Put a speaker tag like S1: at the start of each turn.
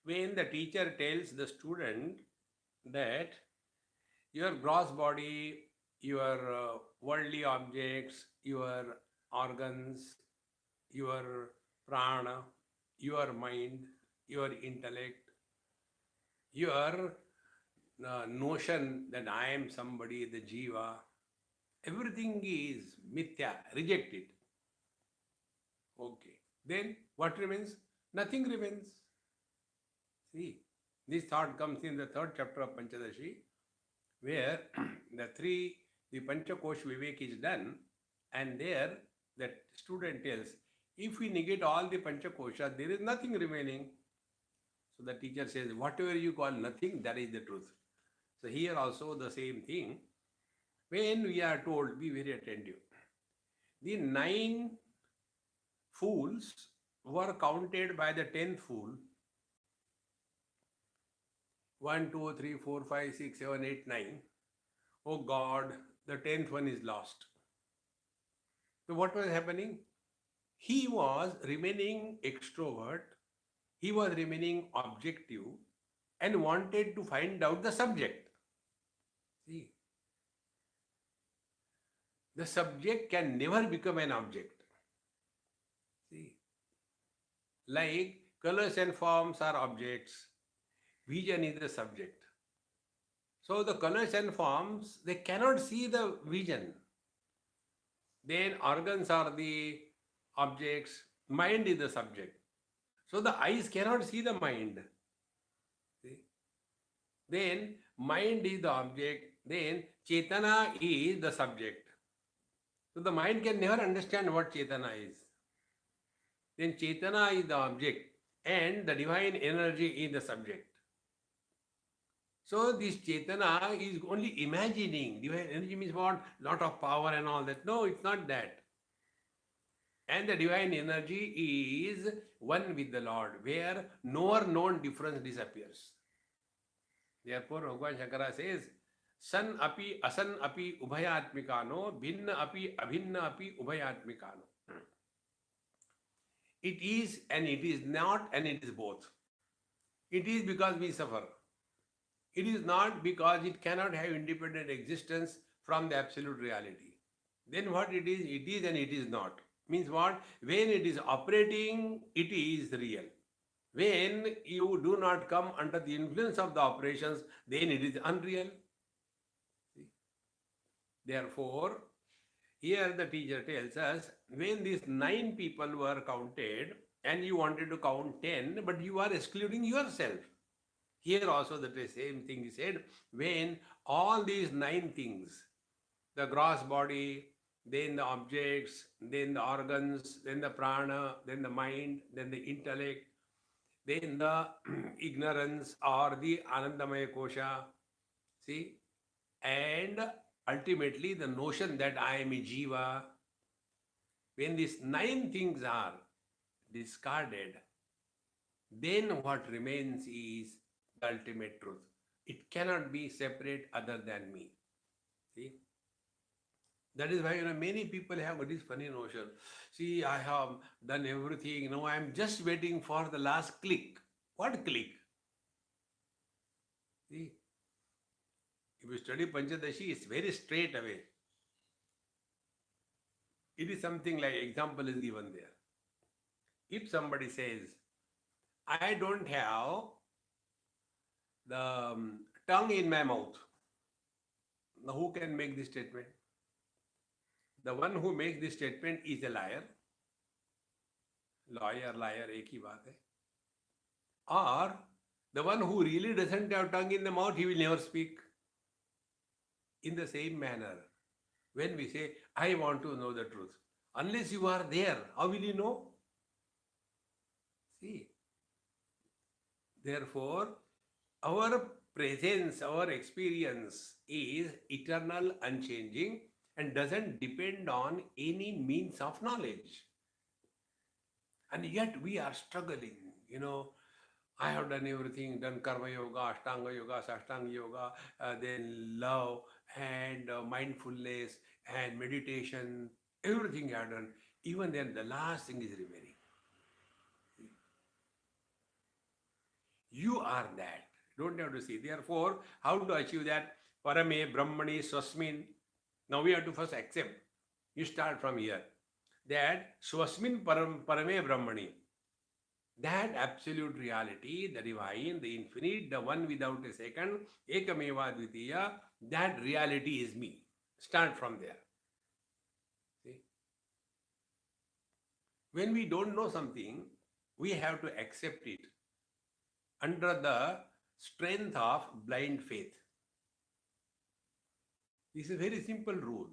S1: When the teacher tells the student that your gross body, your worldly objects, your organs, your prana, your mind, your intellect, your notion that I am somebody, the jiva, everything is mithya, reject it. Okay. Then what remains? Nothing remains. See, this thought comes in the third chapter of Panchadashi, where the Panchakosh Vivek is done, and there that student tells, if we negate all the Panchakosha, there is nothing remaining. So the teacher says, whatever you call nothing, that is the truth. So here also the same thing. When we are told, be very attentive. The 9 fools were counted by the 10th fool. 1, 2, 3, 4, 5, 6, 7, 8, 9. Oh God, the 10th one is lost. So what was happening? He was remaining extrovert, he was remaining objective, and wanted to find out the subject. See, the subject can never become an object. See, like colors and forms are objects, vision is the subject. So the colors and forms, they cannot see the vision. Then organs are the objects, mind is the subject. So the eyes cannot see the mind. See? Then mind is the object, then Chetana is the subject. So the mind can never understand what Chetana is. Then Chetana is the object and the divine energy is the subject. So this Chetana is only imagining. Divine energy means what? Lot of power and all that. No, it's not that. And the divine energy is one with the Lord, where knower known difference disappears. Therefore, Bhagavan Shankara says, San api asan api ubhayatmikano, bhinna api abhinna api ubhayatmikano. It is and it is not and it is both. It is because we suffer. It is not because it cannot have independent existence from the absolute reality. Then what it is and it is not. Means what? When it is operating, it is real. When you do not come under the influence of the operations, then it is unreal. See? Therefore, here the teacher tells us, when these 9 people were counted and you wanted to count 10, but you are excluding yourself. Here also the same thing is said, when all these 9 things, the gross body, then the objects, then the organs, then the prana, then the mind, then the intellect, then the ignorance or the Anandamaya Kosha, see, and ultimately the notion that I am a jiva, when these 9 things are discarded, then what remains is the ultimate truth. It cannot be separate other than me. See? That is why many people have this funny notion. See, I have done everything. Now I am just waiting for the last click. What click? See, if you study Panchadashi, it's very straight away. It is something like example is given there. If somebody says, I don't have the tongue in my mouth, now who can make this statement? The one who makes this statement is a liar. Lawyer, liar, एक ही बात है. Or the one who really doesn't have tongue in the mouth, he will never speak. In the same manner, when we say, I want to know the truth, unless you are there, how will you know? See, therefore, our presence, our experience is eternal, unchanging, and doesn't depend on any means of knowledge. And yet we are struggling, I have done everything, done Karma Yoga, Ashtanga Yoga, Sashtanga Yoga, then love and mindfulness and meditation, everything I have done. Even then the last thing is remaining. You are that. Don't have to see. Therefore, how to achieve that? Parame, Brahmani, Swasmin. Now we have to first accept. You start from here. That Swasmin Parame Brahmani. That absolute reality, the divine, the infinite, the one without a second, Ekameva Dvitiya, that reality is me. Start from there. See? When we don't know something, we have to accept it under the strength of blind faith. This is a very simple rule.